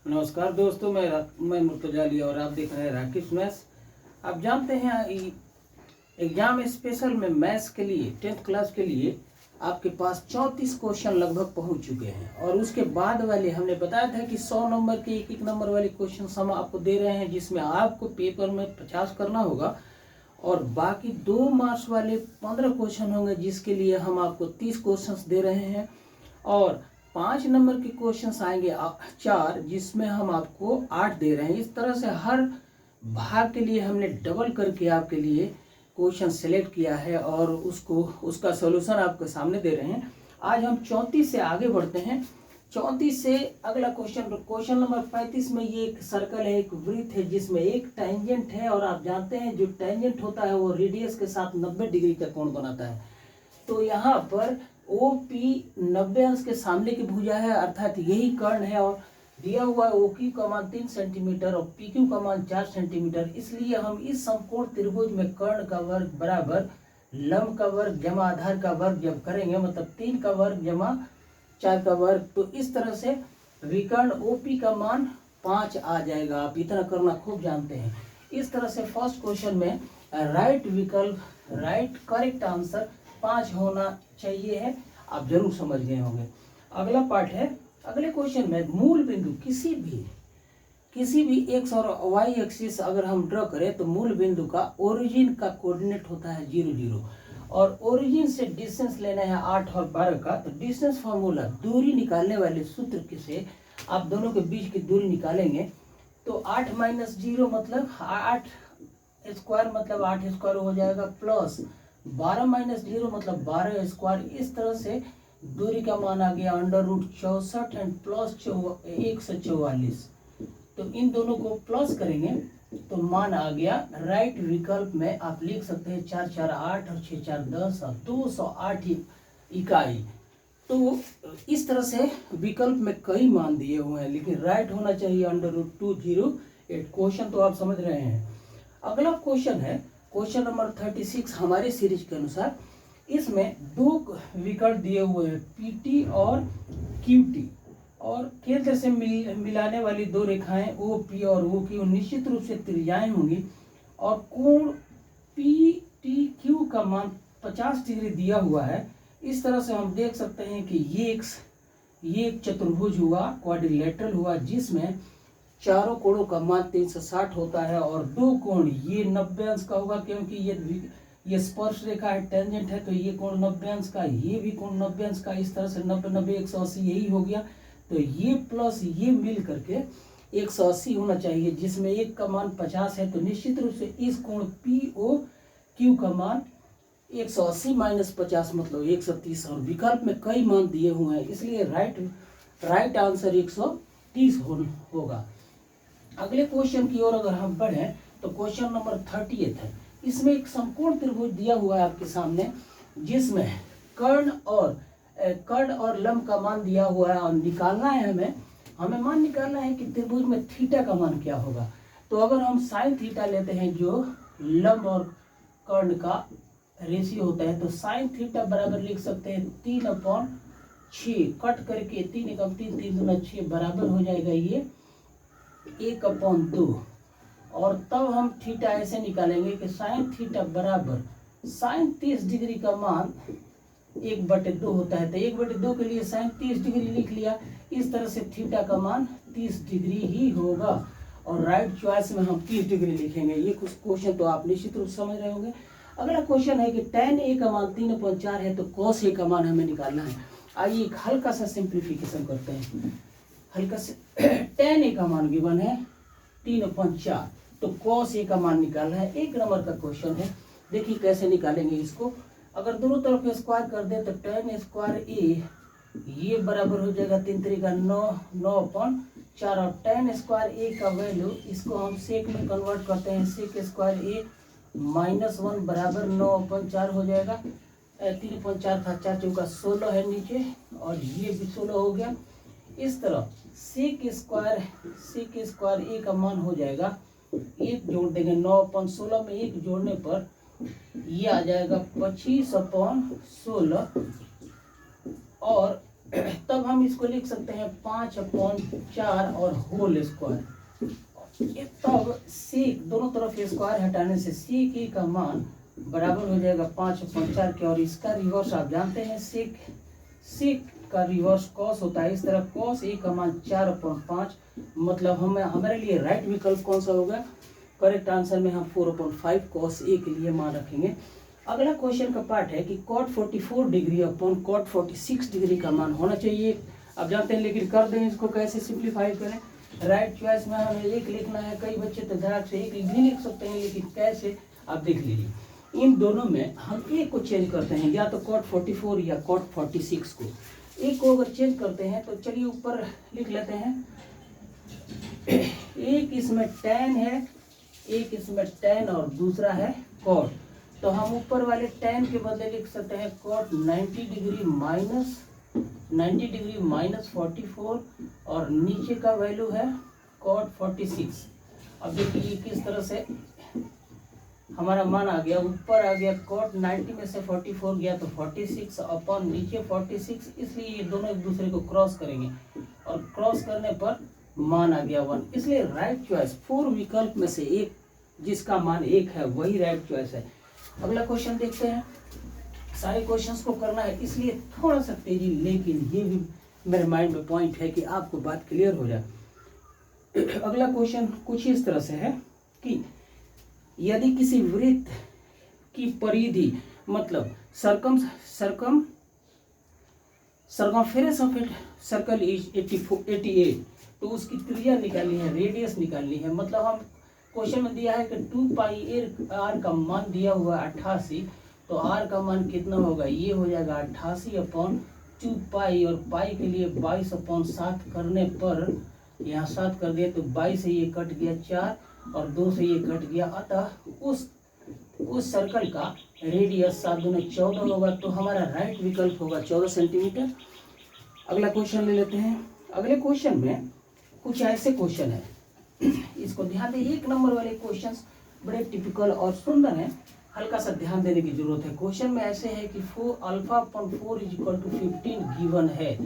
नमस्कार दोस्तों, मैं मुर्तजा अली और आप देख रहे हैं राकेश मैथ्स। आप जानते हैं एग्जाम स्पेशल में मैथ्स के लिए 10th क्लास के लिए आपके पास 34 क्वेश्चन लगभग पहुंच चुके हैं। और उसके बाद वाले हमने बताया था कि 100 नंबर के एक नंबर वाले क्वेश्चन हम आपको दे रहे हैं, जिसमें आपको पेपर में 50 करना होगा और बाकी 2 मार्क्स वाले 15 क्वेश्चन होंगे, जिसके लिए हम आपको 30 क्वेश्चन दे रहे हैं। और 5 नंबर के क्वेश्चंस आएंगे 4, जिसमें हम आपको 8 दे रहे हैं। इस तरह से हर भाग के लिए हमने डबल करके आपके लिए क्वेश्चन सेलेक्ट किया है और उसका सॉल्यूशन आपके सामने दे रहे हैं। आज हम 34 से आगे बढ़ते हैं। 34 से अगला क्वेश्चन नंबर 35 में ये एक सर्कल है, एक वृत्त है, जिसमें एक टेंजेंट है। और आप जानते हैं जो टेंजेंट होता है वो रेडियस के साथ 90 डिग्री का कोण बनाता है। तो यहाँ पर OP 90 अंश के सामने की भुजा है, अर्थात यही कर्ण है। और दिया हुआ OQ का मान 3 सेंटीमीटर और PQ का मान 4 सेंटीमीटर। इसलिए हम इस समकोण त्रिभुज में कर्ण का वर्ग बराबर लंब का वर्ग जमा आधार का वर्ग जब करेंगे, मतलब 3 का वर्ग जमा 4 का वर्ग, तो इस तरह से विकर्ण OP का मान 5 आ जाएगा। आप इतना करना खूब जानते हैं। इस तरह से फर्स्ट क्वेश्चन में राइट करेक्ट आंसर 5 होना चाहिए है। आप जरूर समझ गए होंगे। अगला पार्ट है, अगले क्वेश्चन में मूल बिंदु किसी भी एक्स और वाई एक्सिस अगर हम ड्रॉ करें तो मूल बिंदु का ओरिजिन का कोऑर्डिनेट होता है 0 0 और ओरिजिन से डिस्टेंस लेना है 8 और 12 का। तो डिस्टेंस फार्मूला, दूरी निकालने वाले सूत्र से आप दोनों के बीच की दूरी निकालेंगे। तो 8 - 0 मतलब 8 स्क्वायर, मतलब 8 स्क्वायर हो जाएगा, प्लस 12 - 0 मतलब 12 स्क्वायर। इस तरह से दूरी का मान आ गया √64 एंड प्लस 144। तो इन दोनों को प्लस करेंगे तो मान आ गया। राइट विकल्प में आप लिख सकते हैं 4 4 8 और 6 4 10 और 208 इकाई। तो इस तरह से विकल्प में कई मान दिए हुए हैं, लेकिन राइट होना चाहिए √208। क्वेश्चन तो आप समझ रहे हैं। अगला क्वेश्चन है क्वेश्चन नंबर 36 हमारे सीरीज के अनुसार। इसमें 2 विकल्प दिए हुए हैं, PT और QT, और केंद्र से मिलाने वाली 2 रेखाएं OP और OQ निश्चित रूप से त्रिज्याएं होंगी और कोण PTQ का मान 50 डिग्री दिया हुआ है। इस तरह से हम देख सकते हैं कि ये एक चतुर्भुज हुआ, क्वाड्रिलेटरल हुआ, जिसमें चारों कोणों का मान 360 होता है और 2 कोण ये 90 अंश का होगा, क्योंकि ये स्पर्श रेखा है, टेंजेंट है, तो ये कोण 90 अंश का, ये भी कोण 90 अंश का। इस तरह से 90 90 180 यही हो गया। तो ये प्लस ये मिल करके 180 होना चाहिए, जिसमें एक का मान 50 है। तो निश्चित रूप से इस कोण POQ का मान 180 - 50 मतलब 130। और विकल्प में कई मान दिए हुए हैं, इसलिए राइट आंसर 130 होगा। अगले क्वेश्चन की ओर अगर हम बढ़ें तो क्वेश्चन नंबर 38 है। इसमें एक समकोण त्रिभुज दिया हुआ है आपके सामने, जिसमें कर्ण और लंब का मान दिया हुआ है और निकालना है हमें मान निकालना है कि त्रिभुज में थीटा का मान क्या होगा। तो अगर हम साइन थीटा लेते हैं, जो लंब और कर्ण का रेशियो होता है, तो साइन थीटा बराबर लिख सकते हैं 3/6, कट करके 3 एकम 3 3 दूना 6 बराबर हो जाएगा ये 1/2। और तब हम थीटा ऐसे निकालेंगे कि साइन थीटा बराबर साइन 30 डिग्री का मान 1/2 होता है। तो 1/2 के लिए साइन 30 डिग्री लिख लिया। इस तरह से थीटा का मान 30 डिग्री ही होगा और राइट चॉइस में हम 30 डिग्री लिखेंगे। ये कुछ क्वेश्चन तो आप निश्चित रूप से समझ रहे होंगे। अगला क्वेश्चन है कि tan A का मान 3/4 है, तो cos A का मान हमें निकालना है। आइए एक हल्का सा सिंप्लीफिकेशन करते हैं। हल्का से tan A का मान गिवन है 3/4, तो cos A का मान निकालना है। 1 नंबर का क्वेश्चन है, देखिए कैसे निकालेंगे इसको। अगर दोनों तरफ स्क्वायर कर दे तो tan स्क्वायर A ये बराबर हो जाएगा 3 3 का 9/4 और tan स्क्वायर A का वैल्यू इसको हम सेक में कन्वर्ट करते हैं। सेक स्क्वायर A -1 बराबर 9/4 हो जाएगा। 3/4 था, 4 चौका 16 है नीचे, और ये भी 16 हो गया। इस तरह सेक स्क्वायर A का मान हो जाएगा, 1 जोड़ देंगे 9/16 में 1 जोड़ने पर ये आ जाएगा 25/16 और तब हम इसको लिख सकते हैं 5/4 और होल स्क्वायर। तब सेक दोनों तरफ स्क्वायर हटाने से सेक ए का मान बराबर हो जाएगा 5/4 के, और इसका रिवर्स आप जानते हैं सेक का रिवर्स कॉस होता है। इस तरह कॉस ए का मान 4/5, मतलब हमारे लिए राइट विकल्प कौन सा होगा? करेक्ट आंसर में हम 4/5 कॉस ए के लिए मान रखेंगे। अगला क्वेश्चन का पार्ट है कि cot 44 degree upon cot 46 degree का मान होना चाहिए। आप जानते हैं, लेकिन कर दें इसको कैसे सिंप्लीफाई करें। राइट चॉइस में हमें एक लिखना है, कई बच्चे तो झटक से एक भी लिख सकते हैं, लेकिन कैसे आप देख लीजिए। इन दोनों में हम एक को चेंज करते हैं, या तो cot 44 या cot 46 को। एक को अगर चेंज करते हैं तो चलिए ऊपर लिख लेते हैं। एक इसमें tan है, एक इसमें tan और दूसरा है cot। तो हम ऊपर वाले tan के बदले लिख सकते हैं cot 90 डिग्री माइनस 44, और नीचे का वैल्यू है cot 46। अब देखिए किस तरह से हमारा मान आ गया, ऊपर आ गया cot 90 में से 44 गया तो 46 अपॉन नीचे 46, इसलिए ये दोनों एक दूसरे को क्रॉस करेंगे और क्रॉस करने पर मान आ गया 1। इसलिए राइट चॉइस 4 विकल्प में से एक जिसका मान 1 है वही राइट चॉइस है। अगला क्वेश्चन देखते हैं। सारे क्वेश्चंस को करना है इसलिए थोड़ा सा तेजी, लेकिन ये भी मेरे माइंड में पॉइंट है कि आपको बात क्लियर हो जाए। अगला क्वेश्चन कुछ इस तरह से है कि यदि किसी वृत्त की परिधि मतलब circumference of it circle is 88, तो उसकी त्रिज्या निकालनी है, रेडियस निकालनी है। मतलब हम क्वेश्चन में दिया है कि 2πr का मान दिया हुआ 88, तो r का मान कितना होगा? ये हो जाएगा 88/2π, और पाई के लिए 22/7 करने पर यहाँ 7 कर दिया तो 22 से ये कट गया 4 और 2 से ये कट गया। अतः उस सर्कल का रेडियस 7 दूनी 14 होगा, तो हमारा राइट विकल्प होगा 14 सेंटीमीटर। अगला क्वेश्चन ले लेते हैं। अगले क्वेश्चन में कुछ ऐसे क्वेश्चन है, इसको ध्यान दें। 1 नंबर वाले क्वेश्चंस बड़े टिपिकल और सुंदर हैं, हल्का सा ध्यान देने की जरूरत है। क्वेश्चन में ऐसे है कि 4α/4 = 15 गिवन है,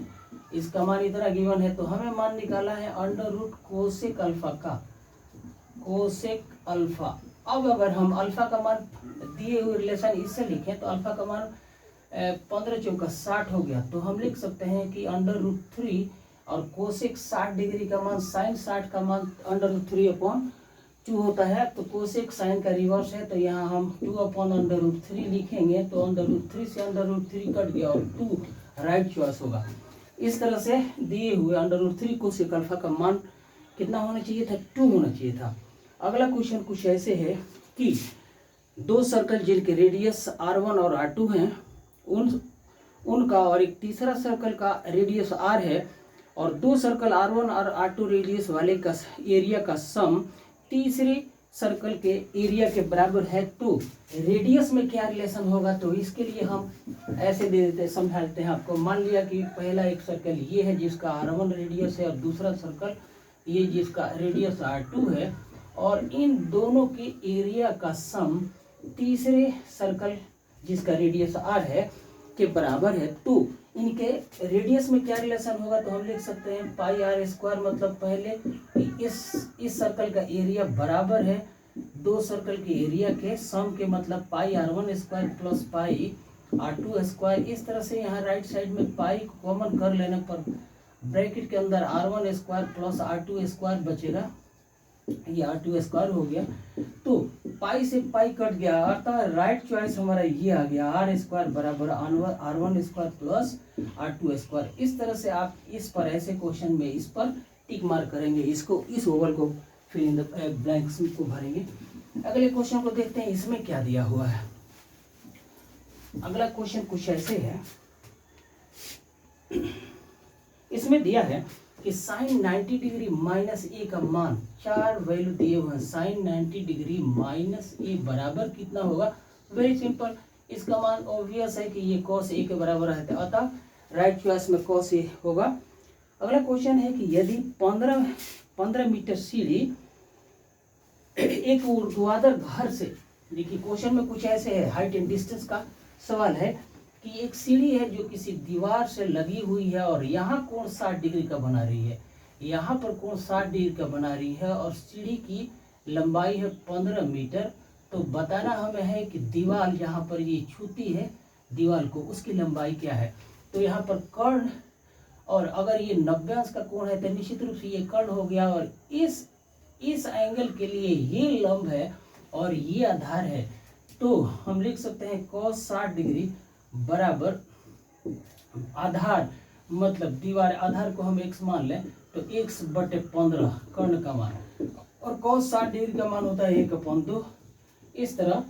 इसका मान इतना गिवन है, तो हमें मान निकाला है अंडर रूट कोसेक अल्फा का, कोसेक अल्फा। अब अगर हम अल्फा का मान दिए हुए रिलेशन इससे लिखें तो अल्फा का मान 15×4 = 60 हो गया, तो हम लिख सकते हैं कि अंडर√3 और कोसेक 60 डिग्री का मान साइन 60 का मान अंडर√3/2 होता है, तो कोसेक साइन का रिवर्स है, तो यहाँ हम 2/√3 लिखेंगे, तो अंडर√3 से अंडर√3 कट गया और 2 राइट चॉइस होगा। इस तरह से दिए हुए अंडर√3 कोसेक अल्फा का मान कितना होना चाहिए था? 2 होना चाहिए था। अगला क्वेश्चन कुछ ऐसे है कि 2 सर्कल जिनके रेडियस r1 और r2 हैं, उनका और एक तीसरा सर्कल का रेडियस r है, और 2 सर्कल r1 और r2 रेडियस वाले का एरिया का सम तीसरे सर्कल के एरिया के बराबर है, तो रेडियस में क्या रिलेशन होगा? तो इसके लिए हम ऐसे दे देते, समझा देते हैं आपको। मान लिया कि पहला एक सर्कल ये है जिसका r1 रेडियस है, और दूसरा सर्कल ये जिसका रेडियस r2 है, और इन दोनों के एरिया का सम तीसरे सर्कल जिसका रेडियस r है के बराबर है, तो इनके रेडियस में क्या रिलेशन होगा? तो हम लिख सकते हैं πr², मतलब पहले इस सर्कल का एरिया बराबर है 2 सर्कल के एरिया के सम के, मतलब πr1² प्लस πr2²। इस तरह से यहाँ राइट साइड में पाई को कॉमन कर लेने पर ब्रैकेट के अंदर r1² प्लस r2² बचेगा, ये r2² हो गया, तो पाई से पाई कट गया, अर्थात राइट चॉइस हमारा ये आ गया r² बराबर r1² प्लस r2²। इस तरह से आप इस पर ऐसे क्वेश्चन में इस पर टिक मार्क करेंगे, इसको इस ओवल को फिल इन द ब्लैंक्स को भरेंगे। अगले क्वेश्चन को देखते हैं, इसमें क्या दिया हुआ है। अगला क्वेश्चन कुछ ऐसे है, इसमें दिया है कि साइन 90 डिग्री माइनस ए का मान 4 वैल्यू दिए हुए हैं। साइन 90 डिग्री माइनस ए बराबर कितना होगा? वेरी सिंपल, इसका मान ऑब्वियस है कि ये कॉस ए के बराबर है, अतः राइट चॉइस में कॉस ए होगा। अगला क्वेश्चन है कि यदि 15 मीटर सीढ़ी एक ऊर्ध्वाधर घर से, देखिए क्वेश्चन में कुछ ऐसे है, हाइट एंड डिस्टेंस का सवाल है कि एक सीढ़ी है जो किसी दीवार से लगी हुई है और यहाँ कोण 60 डिग्री का बना रही है, यहाँ पर कोण 60 डिग्री का बना रही है और सीढ़ी की लंबाई है 15 मीटर। तो बताना हमें है कि दीवार जहाँ पर ये छूती है दीवार को, उसकी लंबाई क्या है। तो यहाँ पर कर्ण, और अगर ये 90 अंश का कोण है तो निश्चित रूप से ये कर्ण हो गया, और इस एंगल के लिए ये लंब है और ये आधार है। तो हम लिख सकते हैं cos 60 डिग्री बराबर आधार, मतलब दीवार आधार को हम x मान लें तो x/15 कर्ण का मान, और cos 60 डिग्री का मान होता है 1/2। इस तरह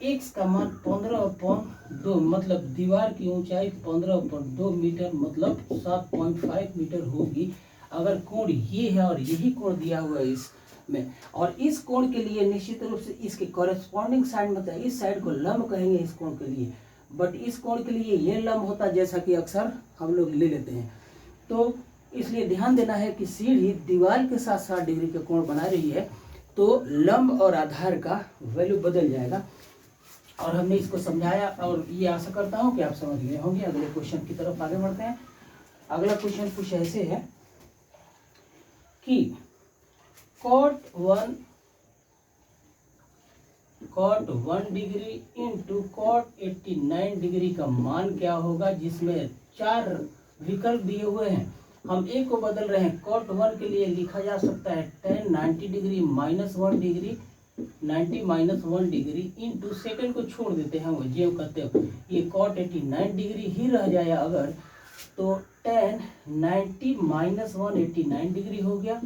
x का मान 15/2, मतलब दीवार की ऊंचाई 15/2 मीटर, मतलब 7.5 मीटर होगी। अगर कोण ये है और यही कोण दिया हुआ है इसमें, और इस कोण के लिए निश्चित रूप से इसके कॉरेस्पॉन्डिंग साइड, मतलब इस साइड को लंब कहेंगे इस कोण के लिए, बट इस कोण के लिए ये लंब होता है, जैसा कि अक्सर हम लोग ले लेते हैं। तो इसलिए ध्यान देना है कि सीढ़ी दीवार के साथ 60 डिग्री का कोण बना रही है, तो लंब और आधार का वैल्यू बदल जाएगा। और हमने इसको समझाया, और ये आशा करता हूँ कि आप समझ गए होंगे। अगले क्वेश्चन की तरफ आगे बढ़ते हैं। अगला क्वेश्चन कुछ ऐसे है कि cot 1 degree into cot 89 degree का मान क्या होगा, जिसमें 4 विकल्प दिए हुए हैं। हम एक को बदल रहे हैं। cot 1 के लिए लिखा जा सकता है tan 90 degree minus 1 degree, 90 minus 1 degree into, second को छोड़ देते हैं, वो जो कहते हो ये cot 89 डिग्री ही रह जाए अगर, तो tan 90 माइनस 1 89 डिग्री हो गया,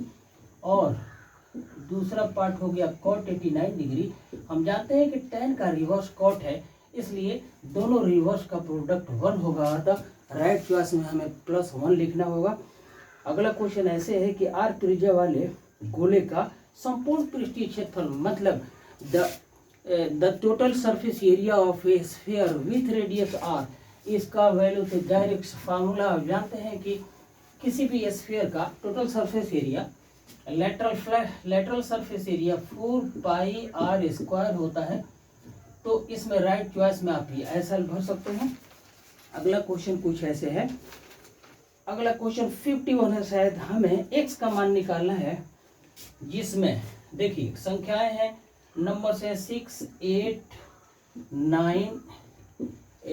और दूसरा पार्ट हो गया cot 89 डिग्री। हम जानते हैं कि tan का रिवर्स cot है, इसलिए दोनों रिवर्स का प्रोडक्ट 1 होगा, अर्थात राइट चॉइस में हमें +1 लिखना होगा। अगला क्वेश्चन ऐसे है कि आर्क त्रिज्या वाले गोले का संपूर्ण पृष्ठीय क्षेत्रफल, मतलब the total surface area of A sphere with radius r, इसका वैल्यू तो डायरेक्ट फार्मूला आप जानते हैं कि किसी भी स्फीयर का total surface area, lateral surface area 4πr² होता है। तो इसमें राइट चॉइस में आप ये ऐसा भर सकते हैं। अगला क्वेश्चन कुछ ऐसे है, अगला क्वेश्चन 51 है शायद। हमें x का मान निकालना है, जिसमें देखिए संख्याएं हैं, नंबर्स हैं 6, 8, 9,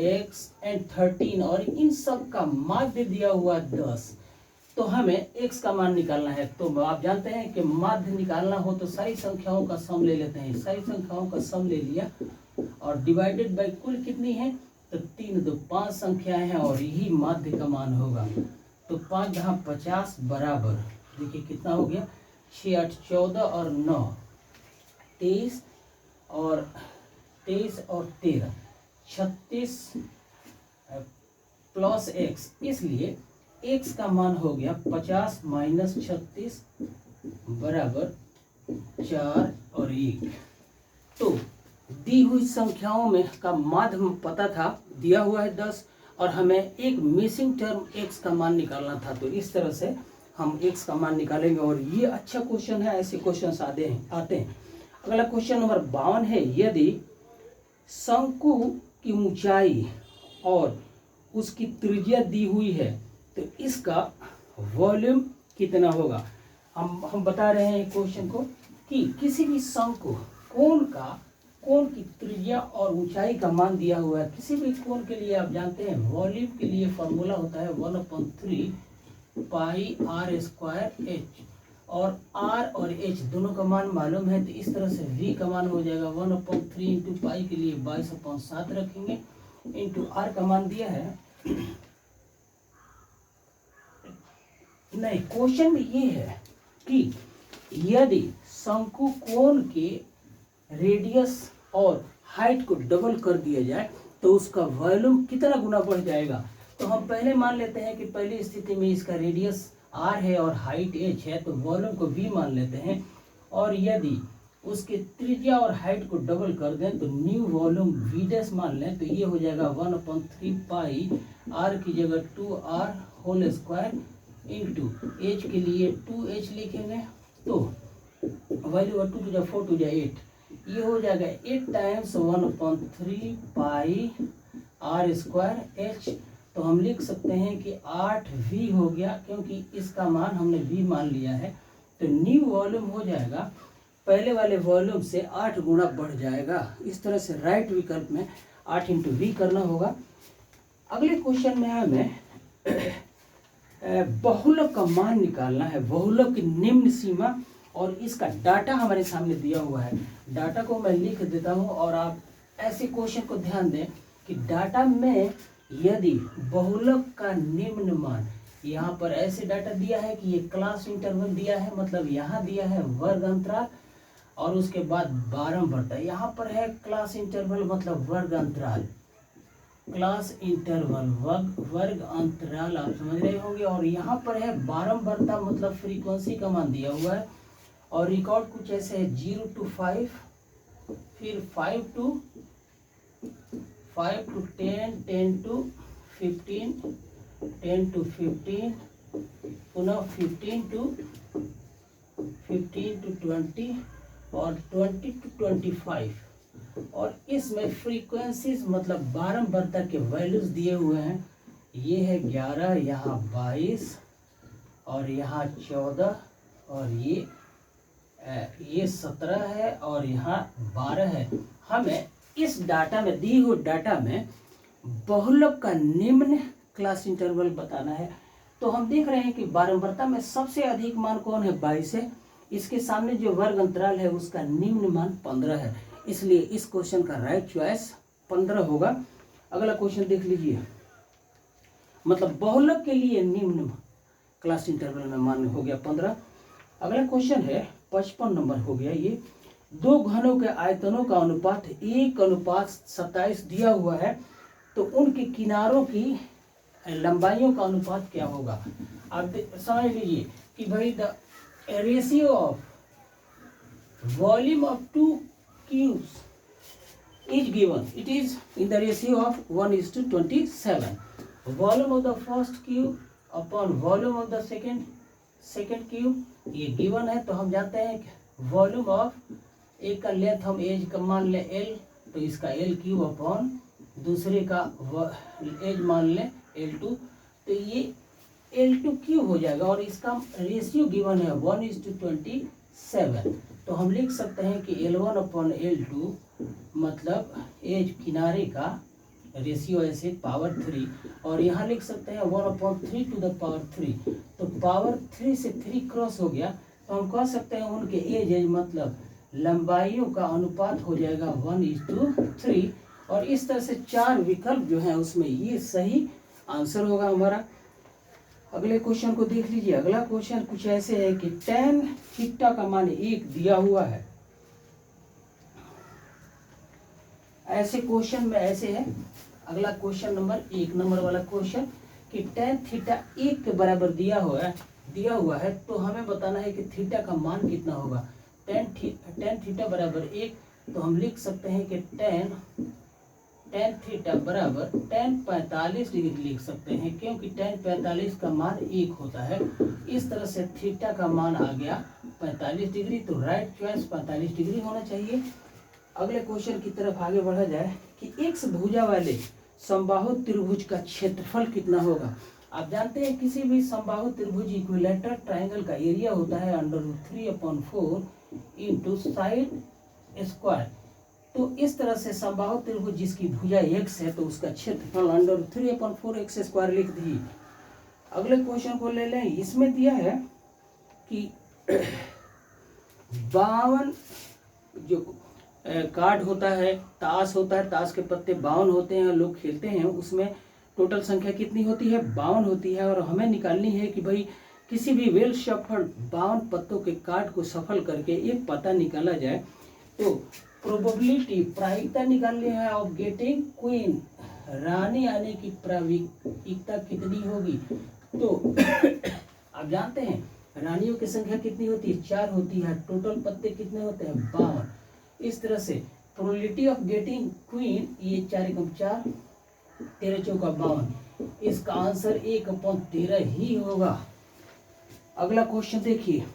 x एंड 13, और इन सब का माध्य दिया हुआ 10। तो हमें x का मान निकालना है। तो आप जानते हैं कि माध्य निकालना हो तो सारी संख्याओं का सम ले लेते हैं। सारी संख्याओं का सम ले लिया और डिवाइडेड बाय कुल कितनी है, तो 3 2 5 संख्याएं हैं, और यही माध्य का मान होगा। तो 5 जहाँ 50 बराबर, देखिए कितना हो गया, 6 8 14 और 9 23 और 13 36 प्लस x, इसलिए x का मान हो गया 50 माइनस 36 बराबर 4 और 1। तो दी हुई संख्याओं में का माध्य पता था, दिया हुआ है 10, और हमें एक मिसिंग टर्म x का मान निकालना था। तो इस तरह से हम x का मान निकालेंगे, और ये अच्छा क्वेश्चन है, ऐसे क्वेश्चन आते हैं। अगला क्वेश्चन नंबर 52 है, यदि शंकु की ऊंचाई और उसकी त्रिज्या दी हुई है तो इसका वॉल्यूम कितना होगा। हम बता रहे हैं क्वेश्चन को कि किसी भी शंकु कोण की त्रिज्या और ऊंचाई का मान दिया हुआ है। किसी भी कोण के लिए आप जानते हैं वॉल्यूम के लिए फॉर्मूला होता है 1/3 πr²h, और r और h दोनों का मान मालूम है, तो इस तरह से v का मान हो जाएगा 1/3 इंटू पाई के लिए 22/7 रखेंगे, इंटू r का मान दिया है नहीं, क्वेश्चन में ये है कि यदि शंकु कोण के रेडियस और हाइट को डबल कर दिया जाए तो उसका वॉल्यूम कितना गुना बढ़ जाएगा। तो हम पहले मान लेते हैं कि पहली स्थिति में इसका रेडियस r है और हाइट h है, तो वॉल्यूम को v मान लेते हैं, और यदि उसके त्रिज्या और हाइट को डबल कर दें तो न्यू वॉल्यूम v' मान लें, तो ये हो जाएगा 1/3 पाई, r की जगह 2r whole square into h के लिए 2h लिखेंगे, तो वैल्यू 2 to 4 to 8, ये हो जाएगा 8 times 1/3 pi r square h, तो हम लिख सकते हैं कि 8v हो गया, क्योंकि इसका मान हमने v मान लिया है। तो न्यू वॉल्यूम हो जाएगा, पहले वाले वॉल्यूम से 8 गुना बढ़ जाएगा। इस तरह से राइट विकल्प में 8 इंटू वी करना होगा। अगले क्वेश्चन में हमें बहुलक का मान निकालना है, बहुलक की निम्न सीमा, और इसका डाटा हमारे सामने दिया हुआ है। डाटा को मैं लिख देता हूं और आप ऐसे क्वेश्चन को ध्यान दें कि डाटा में यदि बहुलक का निम्न मान, यहाँ पर ऐसे डाटा दिया है कि ये क्लास इंटरवल दिया है, मतलब यहाँ दिया है वर्ग अंतराल और उसके बाद बारंबारता, यहाँ पर है क्लास इंटरवल मतलब वर्ग अंतराल, क्लास इंटरवल वर्ग अंतराल, आप समझ रहे होंगे। और यहाँ पर है बारंबारता मतलब फ्रीक्वेंसी का मान दिया हुआ है, और रिकॉर्ड कुछ ऐसे है 0 to 5, फिर 5 to 10, 10 to 15, 10 to 15, पुनः 15 to 20 और 20 to 25। और इसमें फ्रीक्वेंसीज मतलब बारंबारता के वैल्यूज दिए हुए हैं। ये है 11, यहाँ 22 और यहाँ 14 और ये 17 है और यहाँ 12 है। हमें इस डाटा में, दी हुई डाटा में बहुलक का निम्न क्लास इंटरवल बताना है। तो हम देख रहे हैं कि बारंबारता में सबसे अधिक मान कौन है, 22 है। इसके सामने जो वर्ग अंतराल है उसका निम्न मान 15 है, इसलिए इस क्वेश्चन का राइट चॉइस 15 होगा। अगला क्वेश्चन देख लीजिए, मतलब बहुलक के लिए निम्न क्लास इंटरवल में मान हो गया 15। अगला क्वेश्चन है 55 नंबर हो गया। ये दो घनों के आयतनों का अनुपात 1:27 दिया हुआ है, तो उनके किनारों की लंबाइयों का अनुपात क्या होगा। आप समझ लीजिए कि भाई the ratio of volume of to cubes is given, it is in the ratio of 1:27. Volume of the first cube upon volume of the second cube, ये given है। तो हम जानते हैं कि वॉल्यूम ऑफ एक का लेंथ हम एज का मान लें l, तो इसका l क्यूब अपॉन दूसरे का एज मान लें l2, तो ये l2 क्यूब हो जाएगा। और इसका रेशियो गिवन है 1:27, तो हम लिख सकते हैं कि L1 अपॉन L2 मतलब एज किनारे का रेशियो ऐसे पावर 3, और यहाँ लिख सकते हैं 1/3 to the power 3, तो पावर 3 से 3 क्रॉस हो गया, तो हम कह सकते हैं उनके एज मतलब लंबाइयों का अनुपात हो जाएगा 1:3। और इस तरह से 4 विकल्प जो हैं उसमें ये सही आंसर होगा हमारा। अगले क्वेश्चन को देख लीजिए। अगला क्वेश्चन कुछ ऐसे है कि tan थीटा का मान 1 दिया हुआ है। ऐसे क्वेश्चन में ऐसे है, अगला क्वेश्चन नंबर 1 नंबर वाला क्वेश्चन कि tan थीटा 1 के बराबर दिया हुआ है, तो हमें बताना है कि थीटा का मान कितना होगा। tan थीटा बराबर 1, तो हम लिख सकते हैं कि tan थीटा बराबर tan 45 डिग्री लिख सकते हैं, क्योंकि tan 45 का मान 1 होता है। इस तरह से थीटा का मान आ गया 45 डिग्री, तो राइट चॉइस 45 डिग्री होना चाहिए। अगले क्वेश्चन की तरफ आगे बढ़ा जाए कि एक्स भुजा वाले समबाहु त्रिभुज का क्षेत्रफल कितना होगा। आप जानते हैं किसी भी समबाहु त्रिभुज इक्विलैटरल ट्रायंगल का एरिया होता है √3/4 इंटू साइड स्क्वायर। तो इस तरह से समबाहु त्रिभुज जिसकी भुजा x है, तो उसका क्षेत्रफल √3/4 x² लिख दीजिए। अगले क्वेश्चन को ले लें। इसमें दिया है कि 52 जो कार्ड होता है, ताश होता है, ताश के पत्ते 52 होते हैं, लोग खेलते हैं, उसमें टोटल संख्या कितनी होती है, 52 होती है। और हमें निकालनी है कि भाई किसी भी वेल शफल 52 पत्तों के कार्ड को सफल करके एक पता निकाला जाए, तो प्रोबेबिलिटी प्रायिकता निकालनी है ऑफ गेटिंग क्वीन, रानी आने की प्रायिकता कितनी होगी। तो आप जानते हैं रानियों की संख्या कितनी होती है, 4 होती है, टोटल पत्ते कितने होते हैं, 52। इस तरह से प्रोबेबिलिटी ऑफ गेटिंग क्वीन, ये 4 × 4 13 चौका 52, इसका आंसर 1/13 ही होगा। अगला क्वेश्चन देखिए,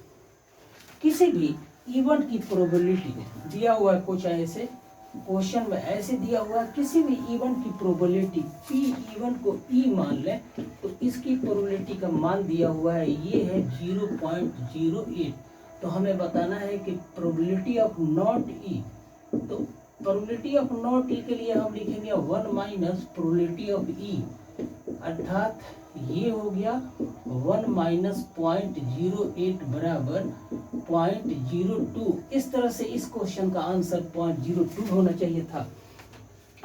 किसी भी इवेंट की प्रोबेबिलिटी दिया हुआ है कुछ ऐसे क्वेश्चन में ऐसे दिया हुआ किसी भी इवेंट की प्रोबेबिलिटी पी इवेंट को ई मान लें तो इसकी प्रोबेबिलिटी का मान दिया हुआ है ये है 0.08। तो हमें बताना है कि प्रोबेबिलिटी ऑफ नॉट ई, तो प्रोबेबिलिटी ऑफ नॉट ई के लिए हम लिखेंगे 1 माइनस प्रोबेबिलिटी ऑफ ई, अर्थात ये हो गया 1 माइनस 0.08 बराबर 0.02। इस तरह से इस क्वेश्चन का आंसर 0.02 होना चाहिए था।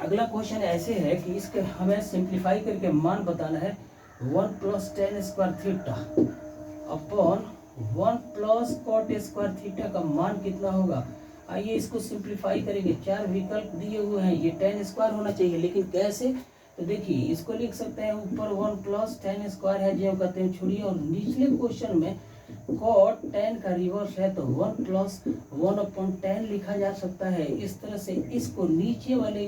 अगला क्वेश्चन ऐसे है कि इसके हमें सिंप्लीफाई करके मान बताना है 1 plus tan square theta upon 1 plus cot square theta का मान कितना होगा। आइए इसको सिंप्लीफाई करेंगे। चार विकल्प दिए हुए हैं, ये टेन स्क्वायर होना चाहिए, लेकिन कैसे, तो देखिए इसको लिख सकते हैं ऊपर 1 प्लस टेन स्क्वायर है जो कहते हैं छोड़िए, और निचले क्वेश्चन में कॉट टेन का रिवर्स है तो 1 प्लस 1/10 लिखा जा सकता है। इस तरह से इसको नीचे वाले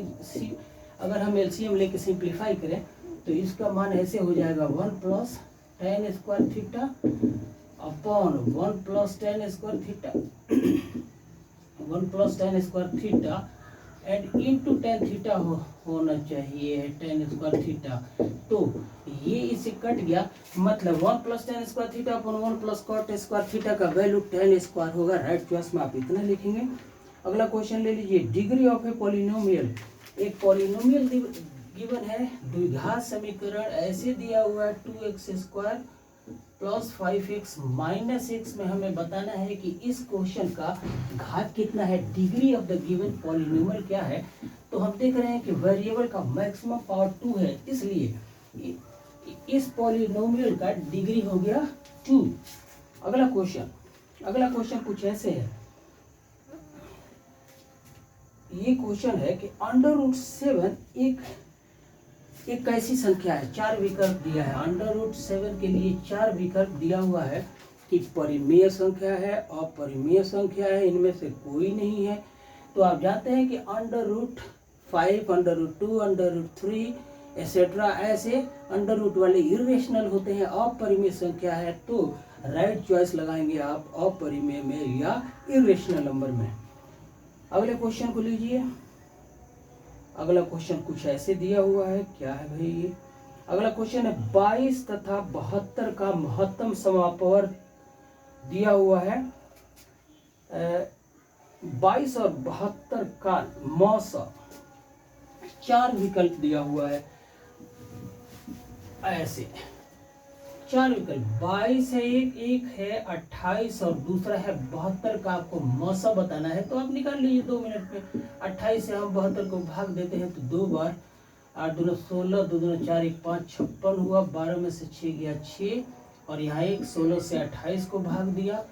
अगर हम एलसीएम लेके सिंप्लीफाई करें तो इसका मान ऐसे हो जाएगा 1 plus tan square theta upon 1 plus tan square theta 1 plus tan square theta and into tan theta होना चाहिए टेन स्क्वायर थीटा। तो ये इससे कट गया, मतलब 1 plus tan square theta upon 1 plus cot square theta का वैल्यू टेन स्क्वायर होगा। Right choice में आप इतना लिखेंगे। अगला क्वेश्चन ले लीजिए। डिग्री ऑफ ए पॉलिनोमियल, एक पॉलिनोमियल गिवन है, द्विघात समीकरण ऐसे दिया हुआ है 2x square plus 5x minus x में हमें बताना है कि इस क्वेश्चन का घात कितना है, degree of the given polynomial क्या है। तो हम देख रहे हैं कि वेरिएबल का मैक्सिमम पावर 2 है, इसलिए इस पॉलिनोमियल का डिग्री हो गया 2। अगला क्वेश्चन कुछ ऐसे है, ये क्वेश्चन है कि √7 एक कैसी संख्या है। चार विकल्प दिया है, √7 के लिए चार विकल्प दिया हुआ है कि परिमेय संख्या है, अपरिमेय संख्या है, इनमें से कोई नहीं है। तो आप जानते हैं कि √5, √2, √3 एक्सेट्रा ऐसे अंडर रूट वाले इरेशनल होते हैं, अपरिमेय संख्या है। तो राइट चॉइस लगाएंगे आप अपरिमेय में या इरेशनल नंबर में। अगले क्वेश्चन को लीजिए। अगला क्वेश्चन कुछ ऐसे दिया हुआ है, क्या है भाई ये। अगला क्वेश्चन है 22 तथा 72 का महत्तम समापवर्ग दिया हुआ है। 22 और 72 का मौसा, चार विकल्प दिया हुआ है, ऐसे चार विकल्प 22 है, एक है 28 और दूसरा है 72 का आपको मौसा बताना है। तो आप निकाल लीजिए 2 मिनट में। 28 से हम 72 को भाग देते हैं तो 2 बार, 8 दूना 16, 2 दूना 4, 1 5, 56 हुआ। 12 में से 6 गया 6, और यहाँ एक 16 से 28 को भाग दिया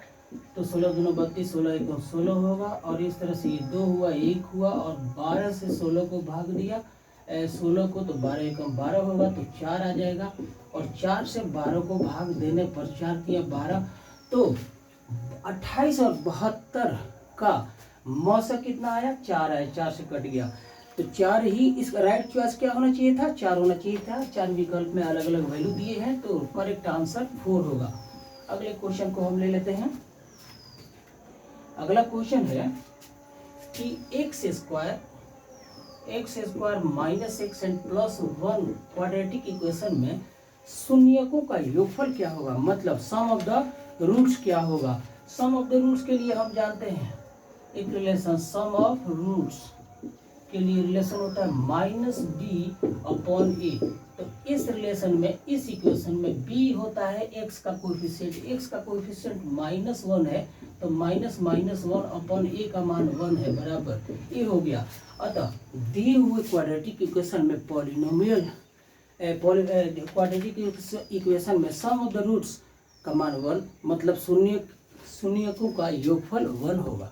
तो 16 दूना 32, 16 1 16 होगा। और इस तरह से ये 2 हुआ, 1 हुआ, और 12 से 16 को भाग दिया 16 को, तो 12 1 12 होगा, तो 4 आ जाएगा। और 4 से 12 को भाग देने पर 4 किया 12, तो 28 और 72 का मौसा कितना आया, 4 आया, 4 से कट गया तो 4 ही। इसका राइट चॉइस क्या होना चाहिए था, 4 होना चाहिए था। चार विकल्प में अलग अलग वैल्यू दिए हैं तो करेक्ट आंसर 4 होगा। अगले क्वेश्चन को हम ले लेते हैं। अगला क्वेश्चन है कि x square minus x and plus 1 quadratic equation में शून्यकों का योगफल क्या होगा, मतलब सम ऑफ द रूट्स क्या होगा। सम ऑफ द रूट्स के लिए हम जानते हैं एक रिलेशन, सम ऑफ रूट्स के लिए रिलेशन होता है -b/a। तो इस रिलेशन में, इस इक्वेशन में b होता है x का कोएफिशिएंट, x का कोएफिशिएंट -1 है, तो -1/a का मान 1 है, बराबर ये हो गया। अतः दिए हुए क्वाड्रेटिक इक्वेशन में क्वाड्रेटिक इक्वेशन में सम ऑफ द रूट्स का मान 1, मतलब शून्यकों का योगफल 1 होगा।